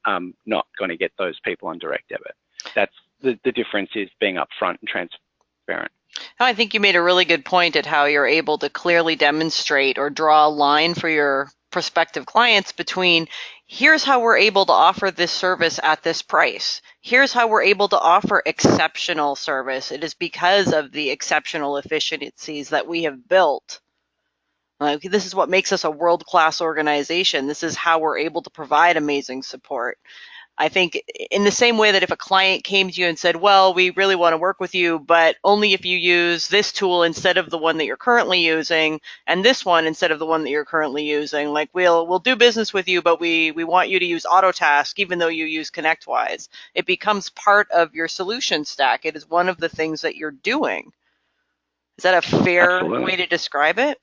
not going to get those people on direct debit. That's the difference, is being upfront and transparent. I think you made a really good point at how you're able to clearly demonstrate or draw a line for your prospective clients between, here's how we're able to offer this service at this price. Here's how we're able to offer exceptional service. It is because of the exceptional efficiencies that we have built. This is what makes us a world-class organization. This is how we're able to provide amazing support. I think in the same way that if a client came to you and said, well, we really want to work with you, but only if you use this tool instead of the one that you're currently using, and this one instead of the one that you're currently using, like we'll do business with you, but we want you to use Autotask even though you use ConnectWise. It becomes part of your solution stack. It is one of the things that you're doing. Is that a fair way to describe it?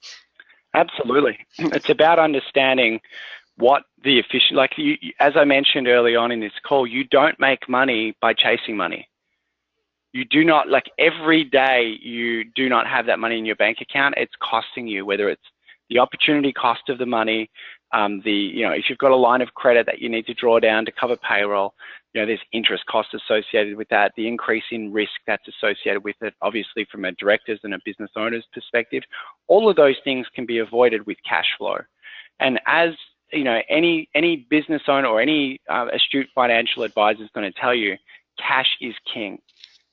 Absolutely. It's about understanding what the as I mentioned early on in this call, you don't make money by chasing money. You do not, every day you do not have that money in your bank account, it's costing you, whether it's the opportunity cost of the money, if you've got a line of credit that you need to draw down to cover payroll, there's interest costs associated with that, the increase in risk that's associated with it, obviously from a director's and a business owner's perspective. All of those things can be avoided with cash flow. And as any business owner or any astute financial advisor is going to tell you, cash is king.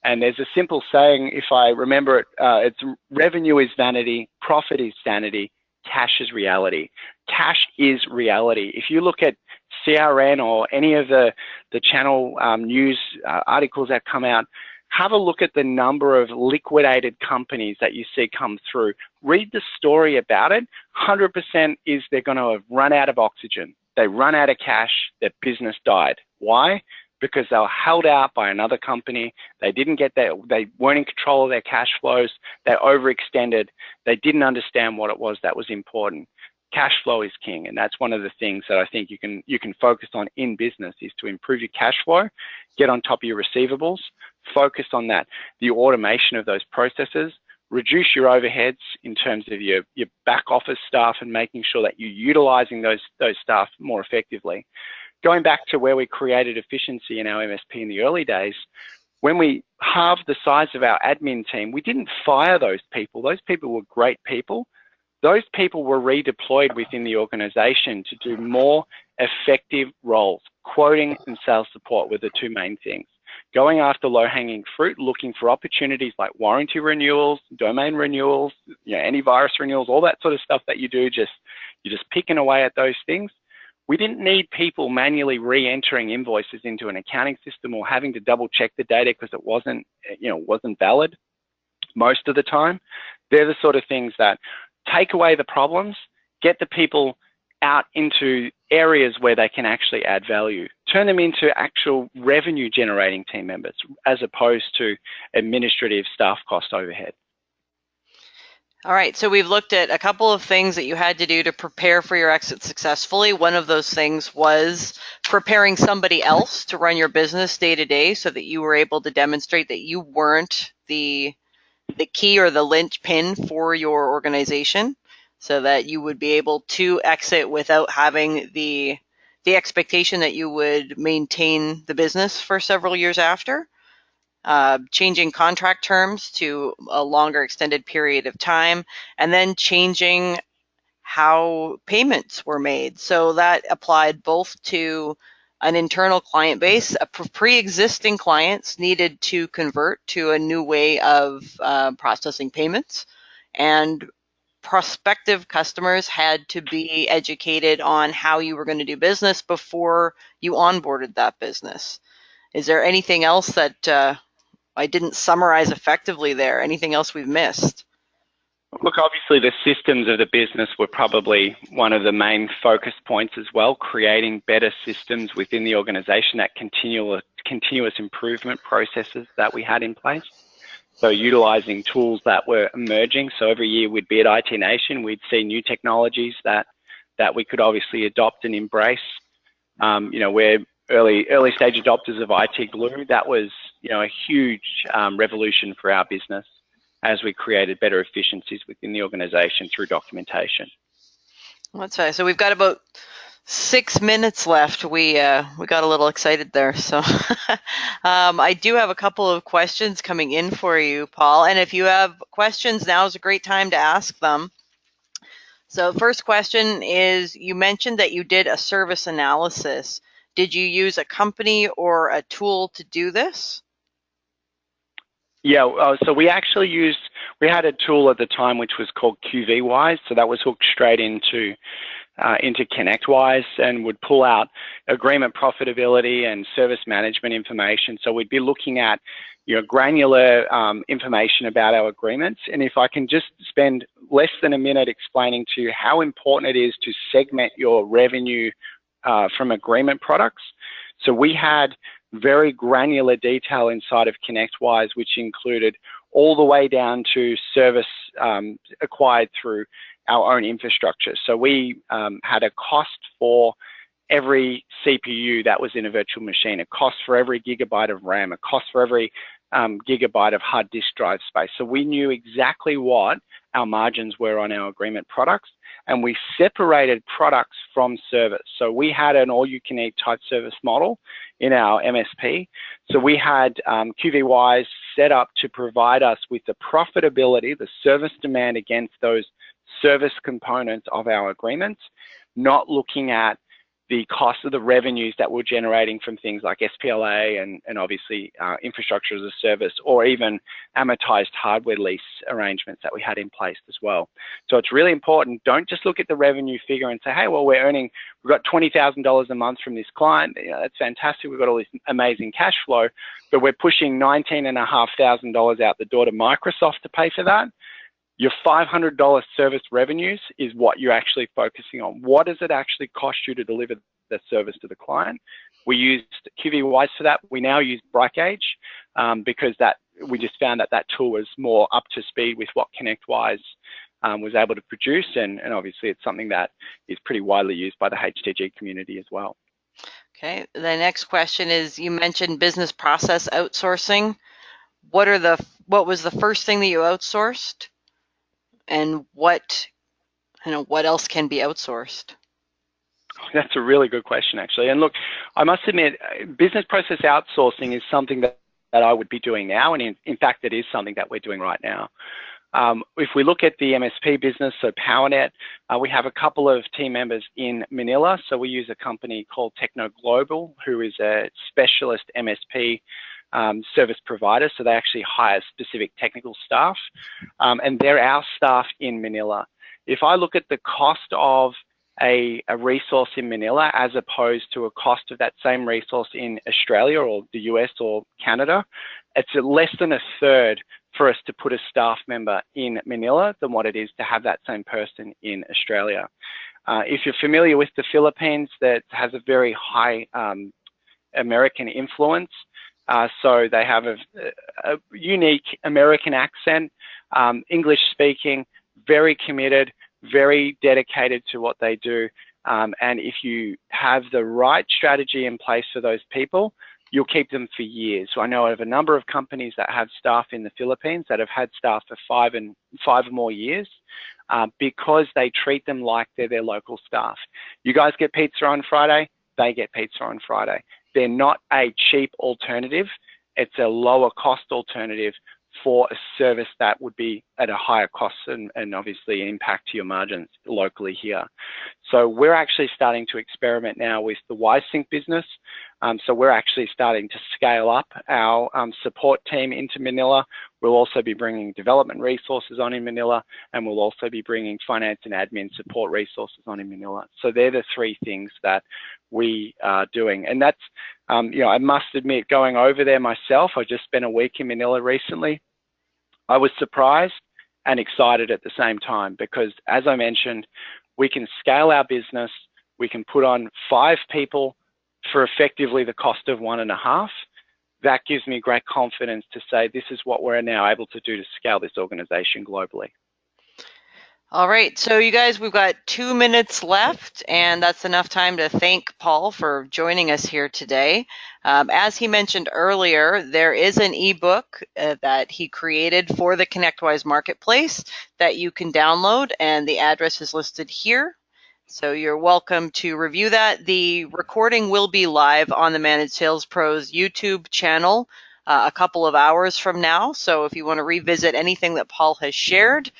And there's a simple saying, if I remember it, it's revenue is vanity, profit is sanity, cash is reality. Cash is reality. If you look at CRN or any of the channel news articles that come out, have a look at the number of liquidated companies that you see come through. Read the story about it. 100% is they're going to have run out of oxygen. They run out of cash. Their business died. Why? Because they were held out by another company. They weren't in control of their cash flows. They overextended. They didn't understand what it was that was important. Cash flow is king, and that's one of the things that I think you can focus on in business, is to improve your cash flow, get on top of your receivables, focus on that, the automation of those processes, reduce your overheads in terms of your back office staff and making sure that you're utilizing those staff more effectively. Going back to where we created efficiency in our MSP in the early days, when we halved the size of our admin team, we didn't fire those people. Those people were great people. Those people were redeployed within the organization to do more effective roles. Quoting and sales support were the two main things. Going after low-hanging fruit, looking for opportunities like warranty renewals, domain renewals, antivirus renewals, all that sort of stuff that you do, you're just picking away at those things. We didn't need people manually re-entering invoices into an accounting system or having to double check the data because it wasn't valid most of the time. They're the sort of things that take away the problems, get the people out into areas where they can actually add value, turn them into actual revenue generating team members as opposed to administrative staff cost overhead. All right, so we've looked at a couple of things that you had to do to prepare for your exit successfully. One of those things was preparing somebody else to run your business day to day so that you were able to demonstrate that you weren't the key or the linchpin for your organization, so that you would be able to exit without having the expectation that you would maintain the business for several years after. Changing contract terms to a longer extended period of time, and then changing how payments were made. So that applied both to an internal client base. Pre-existing clients needed to convert to a new way of processing payments, and prospective customers had to be educated on how you were going to do business before you onboarded that business. Is there anything else that I didn't summarize effectively there? Anything else we've missed? Look, obviously the systems of the business were probably one of the main focus points as well, creating better systems within the organization, that continuous improvement processes that we had in place. So utilizing tools that were emerging. So every year we'd be at IT Nation, we'd see new technologies that we could obviously adopt and embrace. We're early stage adopters of IT Glue. That was, a huge revolution for our business as we created better efficiencies within the organization through documentation. That's right. So we've got about 6 minutes left. We got a little excited there. So I do have a couple of questions coming in for you, Paul. And if you have questions, now is a great time to ask them. So first question is, you mentioned that you did a service analysis. Did you use a company or a tool to do this? Yeah, so we had a tool at the time which was called QVWise. So that was hooked straight into ConnectWise and would pull out agreement profitability and service management information. So we'd be looking at granular information about our agreements. And if I can just spend less than a minute explaining to you how important it is to segment your revenue from agreement products. So we had very granular detail inside of ConnectWise, which included all the way down to service acquired through our own infrastructure. So we had a cost for every CPU that was in a virtual machine, a cost for every gigabyte of RAM, a cost for every gigabyte of hard disk drive space. So we knew exactly what our margins were on our agreement products, and we separated products from service. So we had an all-you-can-eat type service model in our MSP. So we had QVYs set up to provide us with the profitability, the service demand against those service components of our agreements, not looking at the cost of the revenues that we're generating from things like SPLA and obviously infrastructure as a service, or even amortized hardware lease arrangements that we had in place as well. So it's really important. Don't just look at the revenue figure and say, hey, well, we've got $20,000 a month from this client. Yeah, that's fantastic. We've got all this amazing cash flow, but we're pushing $19,500 out the door to Microsoft to pay for that. Your $500 service revenues is what you're actually focusing on. What does it actually cost you to deliver the service to the client? We used QVYs for that. We now use Brightgauge because we just found that tool was more up to speed with what ConnectWise was able to produce, and obviously it's something that is pretty widely used by the HTG community as well. Okay, the next question is, you mentioned business process outsourcing. What was the first thing that you outsourced? And what else can be outsourced? That's a really good question, actually. And look, I must admit, business process outsourcing is something that I would be doing now. And in fact, it is something that we're doing right now. If we look at the MSP business, so PowerNet, we have a couple of team members in Manila. So we use a company called Techno Global, who is a specialist MSP service provider. So they actually hire specific technical staff, and they're our staff in Manila. If I look at the cost of a resource in Manila as opposed to a cost of that same resource in Australia or the US or Canada, it's less than a third for us to put a staff member in Manila than what it is to have that same person in Australia. If you're familiar with the Philippines, that has a very high American influence. So they have a unique American accent, English speaking, very committed, very dedicated to what they do. And if you have the right strategy in place for those people, you'll keep them for years. So I know of a number of companies that have staff in the Philippines that have had staff for five or more years because they treat them like they're their local staff. You guys get pizza on Friday, they get pizza on Friday. They're not a cheap alternative. It's a lower cost alternative for a service that would be at a higher cost and obviously impact to your margins locally here. So we're actually starting to experiment now with the WiseSync business. So we're actually starting to scale up our support team into Manila. We'll also be bringing development resources on in Manila, and we'll also be bringing finance and admin support resources on in Manila. So they're the three things that we are doing. And that's, I must admit, going over there myself, I just spent a week in Manila recently. I was surprised and excited at the same time because, as I mentioned, we can scale our business. We can put on 5 people for effectively the cost of 1.5. That gives me great confidence to say this is what we're now able to do to scale this organization globally. All right, so you guys, we've got 2 minutes left, and that's enough time to thank Paul for joining us here today. As he mentioned earlier, there is an ebook that he created for the ConnectWise Marketplace that you can download, and the address is listed here. So you're welcome to review that. The recording will be live on the Managed Sales Pros YouTube channel a couple of hours from now. So if you want to revisit anything that Paul has shared,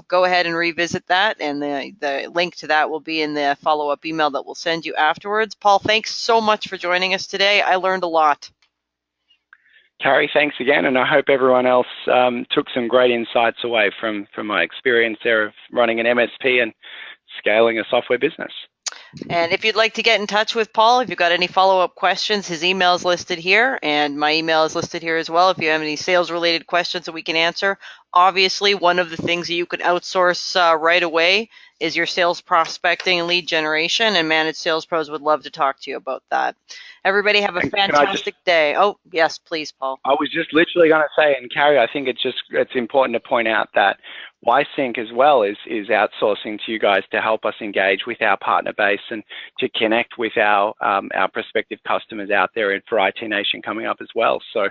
go ahead and revisit that, and the link to that will be in the follow-up email that we'll send you afterwards. Paul, thanks so much for joining us today. I learned a lot. Carrie, thanks again, and I hope everyone else took some great insights away from my experience there of running an MSP and scaling a software business. And if you'd like to get in touch with Paul, if you've got any follow-up questions, his email is listed here, and my email is listed here as well if you have any sales-related questions that we can answer. Obviously, one of the things that you could outsource right away is your sales prospecting and lead generation, and Managed Sales Pros would love to talk to you about that. Everybody have a fantastic day. Oh, yes, please, Paul. I was just literally going to say, and Carrie, I think it's important to point out that WiseSync as well is outsourcing to you guys to help us engage with our partner base and to connect with our prospective customers out there for IT Nation coming up as well. So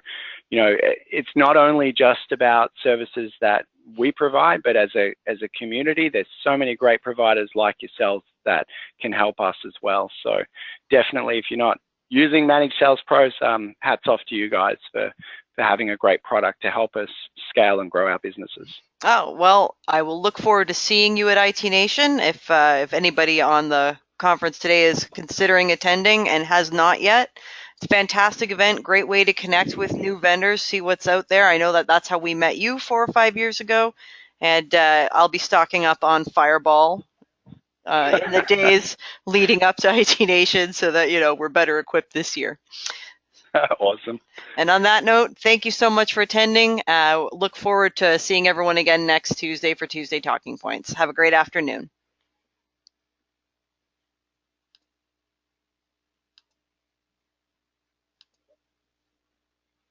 it's not only just about services that we provide, but as a community, there's so many great providers like yourselves that can help us as well. So definitely, if you're not using Managed Sales Pros, hats off to you guys for having a great product to help us scale and grow our businesses. Oh, well, I will look forward to seeing you at IT Nation. If anybody on the conference today is considering attending and has not yet, it's a fantastic event, great way to connect with new vendors, see what's out there. I know that that's how we met you 4 or 5 years ago, and I'll be stocking up on Fireball in the days leading up to IT Nation so that, we're better equipped this year. Awesome. And on that note, thank you so much for attending. Look forward to seeing everyone again next Tuesday for Tuesday Talking Points. Have a great afternoon.